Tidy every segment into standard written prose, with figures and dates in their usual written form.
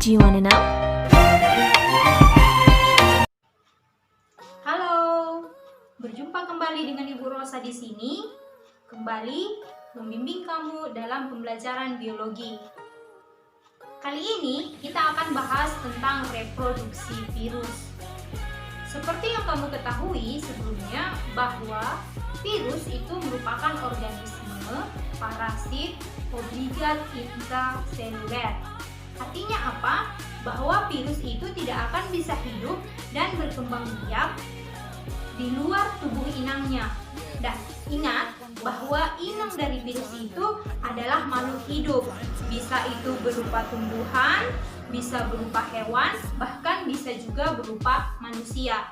Do you wanna know? Halo, berjumpa kembali dengan Ibu Rosa di sini. Kembali membimbing kamu dalam pembelajaran biologi. Kali ini kita akan bahas tentang reproduksi virus. Seperti yang kamu ketahui sebelumnya bahwa virus itu merupakan organisme parasit obligat intraseluler. Artinya apa? Bahwa virus itu tidak akan bisa hidup dan berkembang biak di luar tubuh inangnya. Dan ingat bahwa inang dari virus itu adalah makhluk hidup. Bisa itu berupa tumbuhan, bisa berupa hewan, bahkan bisa juga berupa manusia.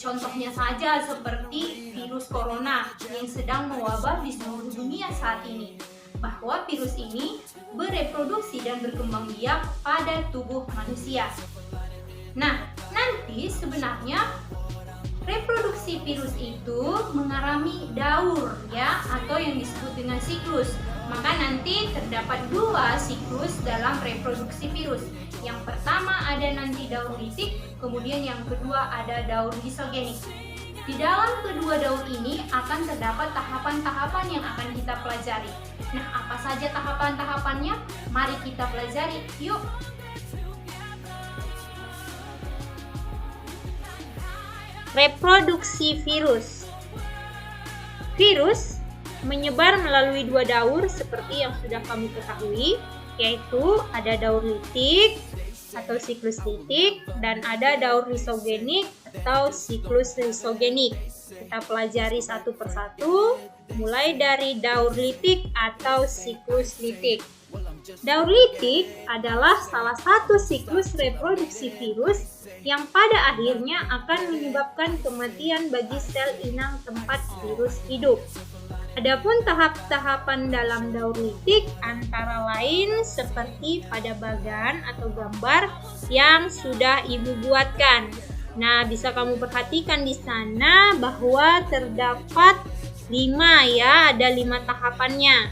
Contohnya saja seperti virus corona yang sedang mewabah di seluruh dunia saat ini. Bahwa virus ini bereproduksi dan berkembang biak pada tubuh manusia. Nah, nanti sebenarnya reproduksi virus itu mengalami daur ya, atau yang disebut dengan siklus. Maka nanti terdapat dua siklus dalam reproduksi virus. Yang pertama ada nanti daur litik, kemudian yang kedua ada daur isogenik. Di dalam kedua daur ini akan terdapat tahapan-tahapan yang akan kita pelajari. Nah, apa saja tahapan-tahapannya? Mari kita pelajari. Yuk! Reproduksi virus. Virus menyebar melalui dua daur seperti yang sudah kamu ketahui, yaitu ada daur litik atau siklus litik dan ada daur lisogenik atau siklus lisogenik. Kita pelajari satu persatu, mulai dari daur litik atau siklus litik. Daur litik adalah salah satu siklus reproduksi virus yang pada akhirnya akan menyebabkan kematian bagi sel inang tempat virus hidup. Adapun tahap-tahapan dalam daur litik antara lain seperti pada bagan atau gambar yang sudah Ibu buatkan. Nah, bisa kamu perhatikan di sana bahwa terdapat 5 ya, ada 5 tahapannya.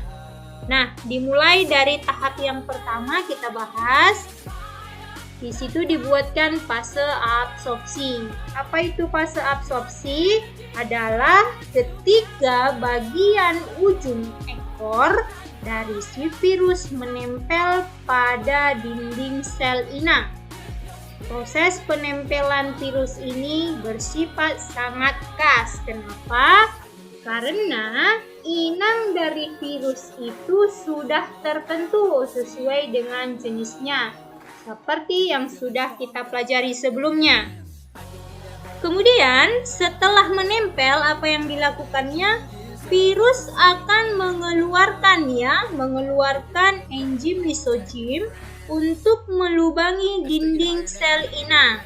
Nah, dimulai dari tahap yang pertama kita bahas. Di situ dibuatkan fase absorpsi. Apa itu fase absorpsi? Adalah ketika bagian ujung ekor dari si virus menempel pada dinding sel inang. Proses penempelan virus ini bersifat sangat khas. Kenapa? Karena inang dari virus itu sudah tertentu sesuai dengan jenisnya, seperti yang sudah kita pelajari sebelumnya. Kemudian, setelah menempel, apa yang dilakukannya? Virus akan mengeluarkan enzim lisogim untuk melubangi dinding sel inang.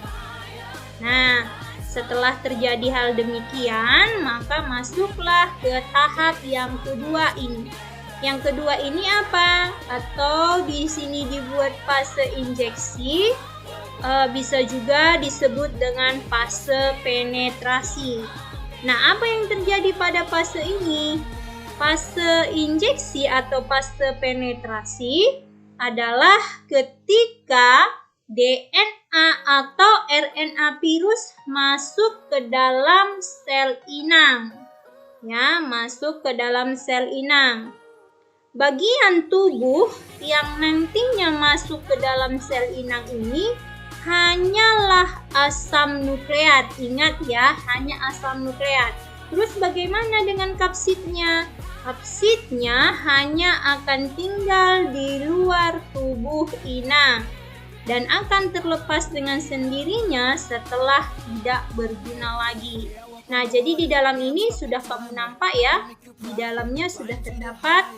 Nah, setelah terjadi hal demikian, maka masuklah ke tahap yang kedua ini. Yang kedua ini apa? Atau di sini dibuat fase injeksi, bisa juga disebut dengan fase penetrasi. Nah, apa yang terjadi pada fase ini? Fase injeksi atau fase penetrasi adalah ketika DNA atau RNA virus masuk ke dalam sel inang. Ya, masuk ke dalam sel inang. Bagian tubuh yang nantinya masuk ke dalam sel inang ini hanyalah asam nukleat. Ingat ya, hanya asam nukleat. Terus bagaimana dengan kapsidnya? Kapsidnya hanya akan tinggal di luar tubuh inang dan akan terlepas dengan sendirinya setelah tidak berguna lagi. Nah, jadi di dalam ini sudah kamu nampak ya, di dalamnya sudah terdapat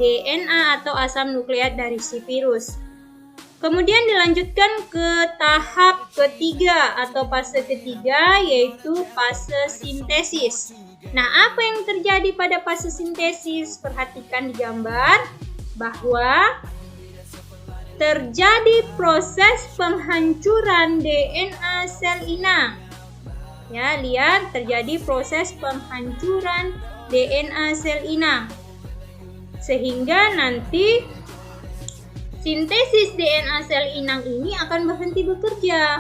DNA atau asam nukleat dari si virus. Kemudian dilanjutkan ke tahap ketiga atau fase ketiga, yaitu fase sintesis. Nah, apa yang terjadi pada fase sintesis? Perhatikan di gambar bahwa terjadi proses penghancuran DNA sel inang. Ya, lihat terjadi proses penghancuran DNA sel inang. Sehingga nanti sintesis DNA sel inang ini akan berhenti bekerja.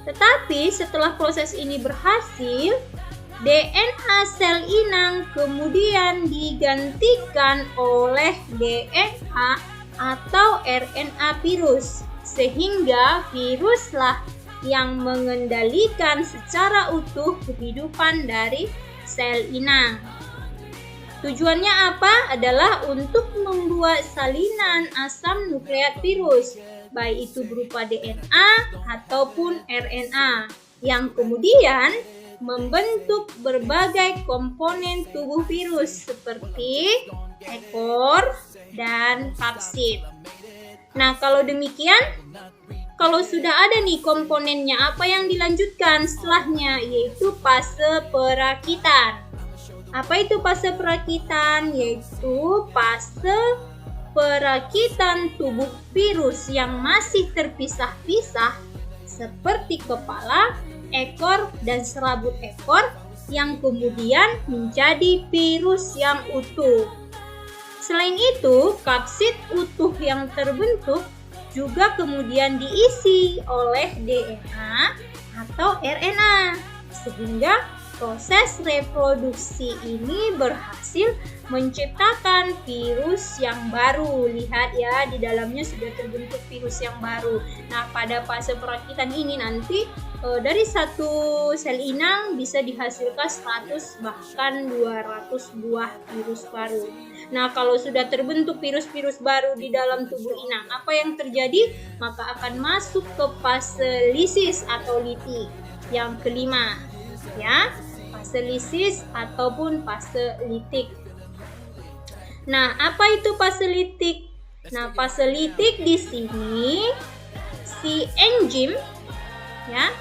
Tetapi setelah proses ini berhasil, DNA sel inang kemudian digantikan oleh DNA atau RNA virus, sehingga viruslah yang mengendalikan secara utuh kehidupan dari sel inang. Tujuannya apa? Adalah untuk membuat salinan asam nukleat virus, baik itu berupa DNA ataupun RNA, yang kemudian membentuk berbagai komponen tubuh virus seperti ekor dan kapsid. Nah, kalau demikian, kalau sudah ada nih komponennya, apa yang dilanjutkan setelahnya? Yaitu fase perakitan. Apa itu fase perakitan? Yaitu fase perakitan tubuh virus yang masih terpisah-pisah seperti kepala, ekor, dan serabut ekor yang kemudian menjadi virus yang utuh. Selain itu, kapsid utuh yang terbentuk juga kemudian diisi oleh DNA atau RNA, sehingga proses reproduksi ini berhasil menciptakan virus yang baru. Lihat ya, di dalamnya sudah terbentuk virus yang baru. Nah, pada fase perakitan ini nanti dari satu sel inang bisa dihasilkan 100 bahkan 200 buah virus baru. Nah, kalau sudah terbentuk virus-virus baru di dalam tubuh inang, apa yang terjadi? Maka akan masuk ke fase lisis atau litik yang kelima, ya. Fase lisis ataupun fase litik. Nah, apa itu fase litik? Nah, fase litik di sini si enzim, ya,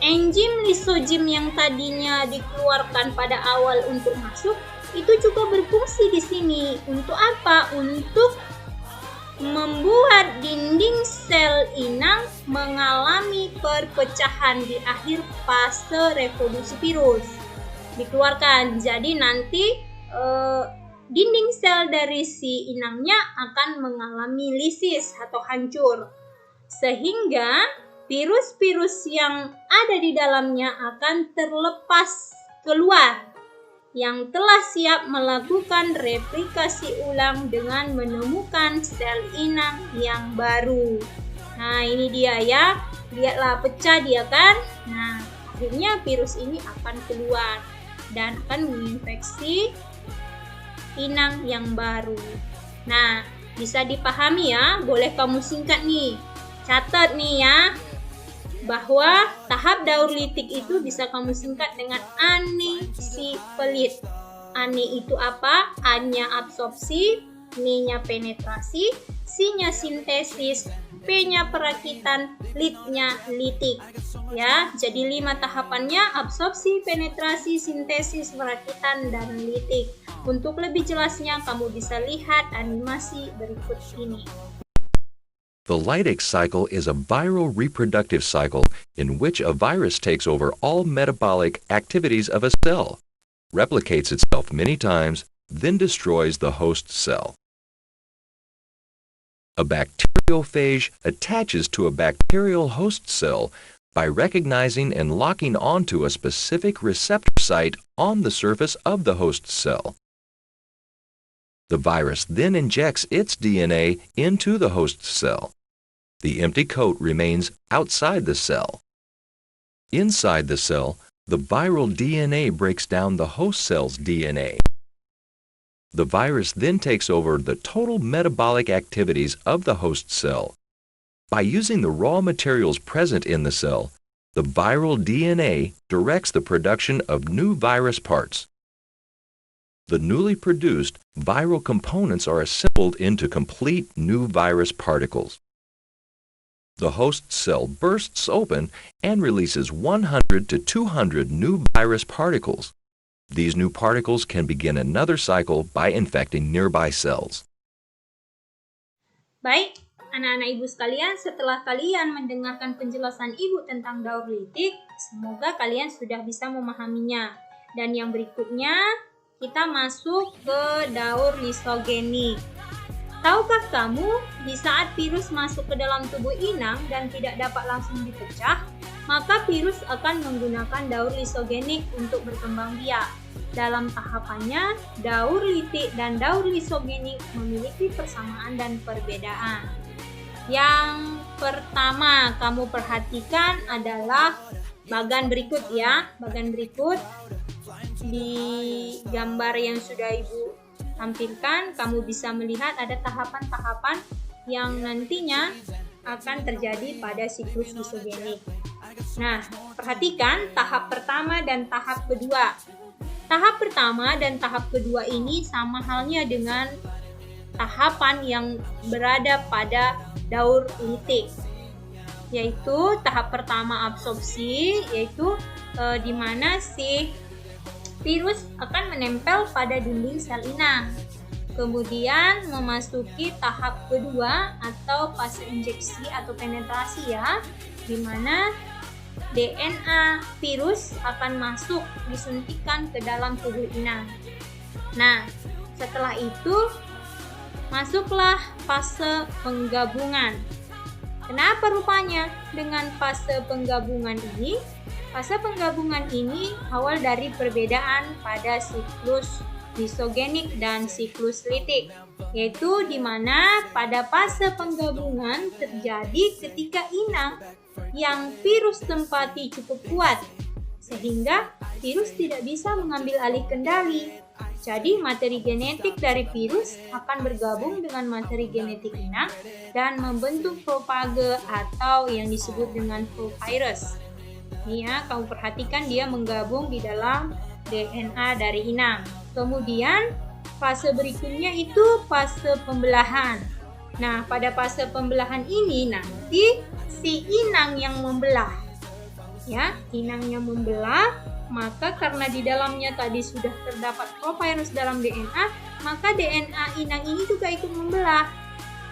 enzim lisozim yang tadinya dikeluarkan pada awal untuk masuk itu juga berfungsi di sini. Untuk apa? Untuk membuat dinding sel inang mengalami perpecahan di akhir fase reproduksi virus. Dikeluarkan. Jadi nanti dinding sel dari si inangnya akan mengalami lisis atau hancur, sehingga virus-virus yang ada di dalamnya akan terlepas keluar, yang telah siap melakukan replikasi ulang dengan menemukan sel inang yang baru. Nah, ini dia ya, lihatlah pecah dia kan. Nah, akhirnya virus ini akan keluar dan akan menginfeksi inang yang baru. Nah, bisa dipahami ya, boleh kamu singkat nih. Catat nih ya, bahwa tahap daur litik itu bisa kamu singkat dengan ane si pelit. Ane itu apa? A-nya absorpsi, N-nya penetrasi, C-nya sintesis, P-nya perakitan, lit-nya litik. Ya, jadi 5 tahapannya: absorpsi, penetrasi, sintesis, perakitan, dan litik. Untuk lebih jelasnya kamu bisa lihat animasi berikut ini. The lytic cycle is a viral reproductive cycle in which a virus takes over all metabolic activities of a cell, replicates itself many times, then destroys the host cell. A bacteriophage attaches to a bacterial host cell by recognizing and locking onto a specific receptor site on the surface of the host cell. The virus then injects its DNA into the host cell. The empty coat remains outside the cell. Inside the cell, the viral DNA breaks down the host cell's DNA. The virus then takes over the total metabolic activities of the host cell. By using the raw materials present in the cell, the viral DNA directs the production of new virus parts. The newly produced viral components are assembled into complete new virus particles. The host cell bursts open and releases 100 to 200 new virus particles. These new particles can begin another cycle by infecting nearby cells. Baik, anak-anak ibu sekalian, setelah kalian mendengarkan penjelasan ibu tentang daur litik, semoga kalian sudah bisa memahaminya. Dan yang berikutnya, kita masuk ke daur lisogenik. Tahukah kamu, di saat virus masuk ke dalam tubuh inang dan tidak dapat langsung dipecah, maka virus akan menggunakan daur lisogenik untuk berkembang biak. Dalam tahapannya, daur litik dan daur lisogenik memiliki persamaan dan perbedaan. Yang pertama kamu perhatikan adalah bagan berikut ya. Bagan berikut di gambar yang sudah Ibu tampilkan, kamu bisa melihat ada tahapan-tahapan yang nantinya akan terjadi pada siklus lisogenik. Nah, perhatikan tahap pertama dan tahap kedua. Tahap pertama dan tahap kedua ini sama halnya dengan tahapan yang berada pada daur litik, yaitu tahap pertama absorpsi, yaitu di mana si virus akan menempel pada dinding sel inang. Kemudian memasuki tahap kedua atau fase injeksi atau penetrasi ya, di mana DNA virus akan masuk disuntikan ke dalam tubuh inang. Nah, setelah itu masuklah fase penggabungan. Kenapa rupanya dengan fase penggabungan ini? Fase penggabungan ini awal dari perbedaan pada siklus lisogenik dan siklus litik, yaitu di mana pada fase penggabungan terjadi ketika inang yang virus tempati cukup kuat, sehingga virus tidak bisa mengambil alih kendali. Jadi materi genetik dari virus akan bergabung dengan materi genetik inang dan membentuk prophage atau yang disebut dengan provirus. Ini ya, kamu perhatikan dia menggabung di dalam DNA dari inang. Kemudian fase berikutnya itu fase pembelahan. Nah, pada fase pembelahan ini nanti si inang yang membelah. Ya, inangnya membelah, maka karena di dalamnya tadi sudah terdapat provirus dalam DNA, maka DNA inang ini juga ikut membelah.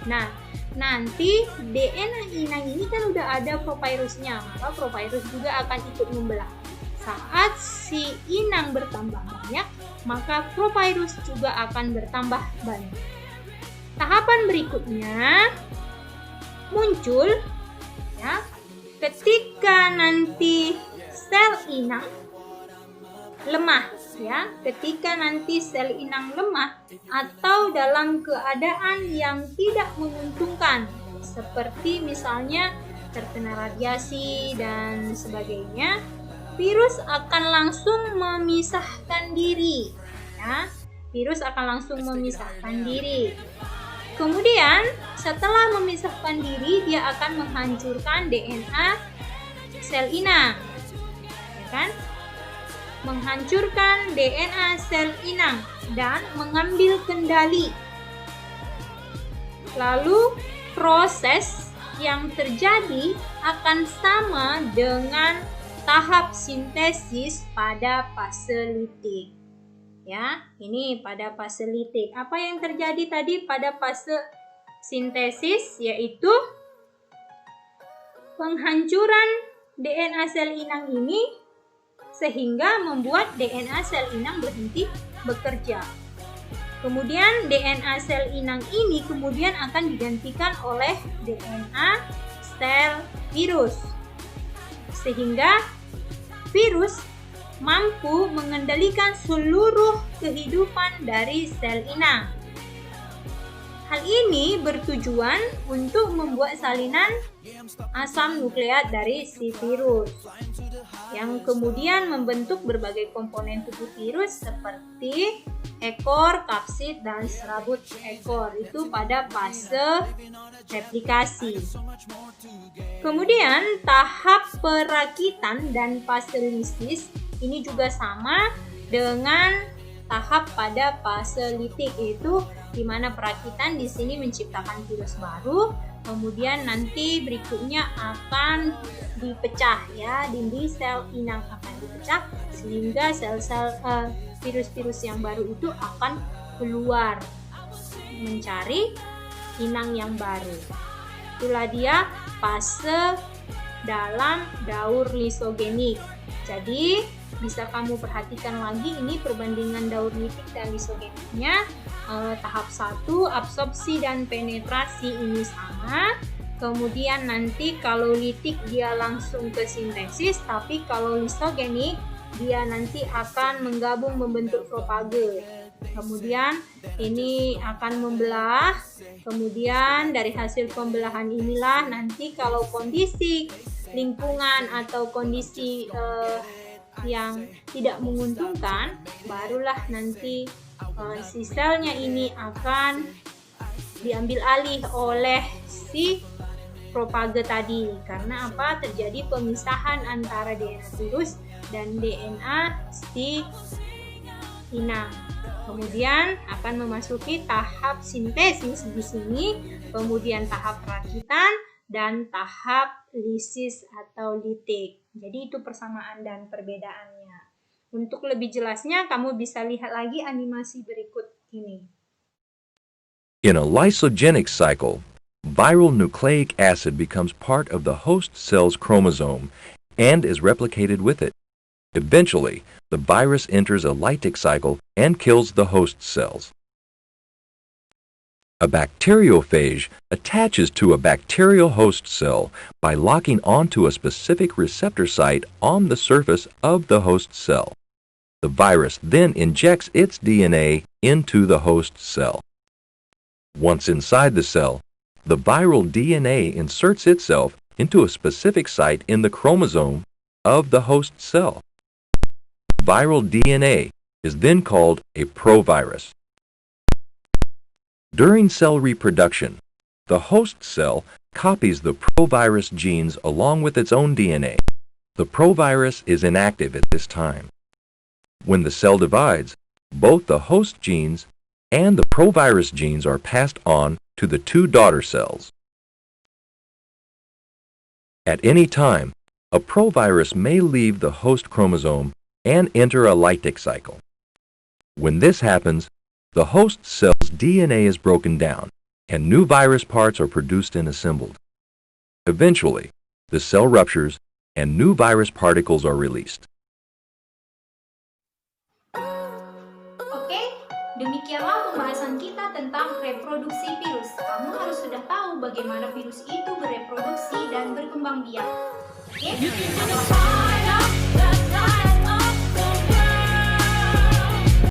Nah, nanti DNA inang ini kan udah ada provirusnya, maka provirus juga akan ikut membelah. Saat si inang bertambah banyak, maka provirus juga akan bertambah banyak. Tahapan berikutnya muncul ya, ketika nanti sel inang lemah ya, ketika nanti sel inang lemah atau dalam keadaan yang tidak menguntungkan, seperti misalnya terkena radiasi dan sebagainya, virus akan langsung memisahkan diri ya. Virus akan langsung memisahkan diri. Kemudian setelah memisahkan diri, dia akan menghancurkan DNA sel inang, ya kan? Menghancurkan DNA sel inang dan mengambil kendali. Lalu proses yang terjadi akan sama dengan tahap sintesis pada fase litik. Ya, ini pada fase litik. Apa yang terjadi tadi pada fase sintesis, yaitu penghancuran DNA sel inang ini sehingga membuat DNA sel inang berhenti bekerja. Kemudian DNA sel inang ini kemudian akan digantikan oleh DNA sel virus, sehingga virus mampu mengendalikan seluruh kehidupan dari sel inang. Hal ini bertujuan untuk membuat salinan asam nukleat dari si virus, yang kemudian membentuk berbagai komponen tubuh virus seperti ekor, kapsid, dan serabut ekor. Itu pada fase replikasi. Kemudian tahap perakitan dan fase lisis ini juga sama dengan tahap pada fase litik, yaitu di mana perakitan di sini menciptakan virus baru, kemudian nanti berikutnya akan dipecah ya, dinding sel inang akan dipecah sehingga sel-sel virus-virus yang baru itu akan keluar mencari inang yang baru. Itulah dia fase dalam daur lisogenik. Jadi bisa kamu perhatikan lagi ini perbandingan daur litik dan lisogeniknya. Tahap 1 absorpsi dan penetrasi ini sama. Kemudian nanti kalau litik dia langsung ke sintesis, tapi kalau lisogenik dia nanti akan menggabung membentuk propage. Kemudian ini akan membelah. Kemudian dari hasil pembelahan inilah nanti kalau kondisi lingkungan atau kondisi yang tidak menguntungkan, barulah nanti si selnya ini akan diambil alih oleh si propage tadi. Karena apa? Terjadi pemisahan antara DNA virus dan DNA si inang. Kemudian akan memasuki tahap sintesis di sini, kemudian tahap perakitan dan tahap lisis atau litik. Jadi itu persamaan dan perbedaannya. Untuk lebih jelasnya kamu bisa lihat lagi animasi berikut ini. In a lysogenic cycle, viral nucleic acid becomes part of the host cell's chromosome and is replicated with it. Eventually, the virus enters a lytic cycle and kills the host cells. A bacteriophage attaches to a bacterial host cell by locking onto a specific receptor site on the surface of the host cell. The virus then injects its DNA into the host cell. Once inside the cell, the viral DNA inserts itself into a specific site in the chromosome of the host cell. Viral DNA is then called a provirus. During cell reproduction, the host cell copies the provirus genes along with its own DNA. The provirus is inactive at this time. When the cell divides, both the host genes and the provirus genes are passed on to the two daughter cells. At any time, a provirus may leave the host chromosome and enter a lytic cycle. When this happens, the host cell's DNA is broken down and new virus parts are produced and assembled. Eventually, the cell ruptures and new virus particles are released. Demikianlah pembahasan kita tentang reproduksi virus. Kamu harus sudah tahu bagaimana virus itu bereproduksi dan berkembang biak. Oke?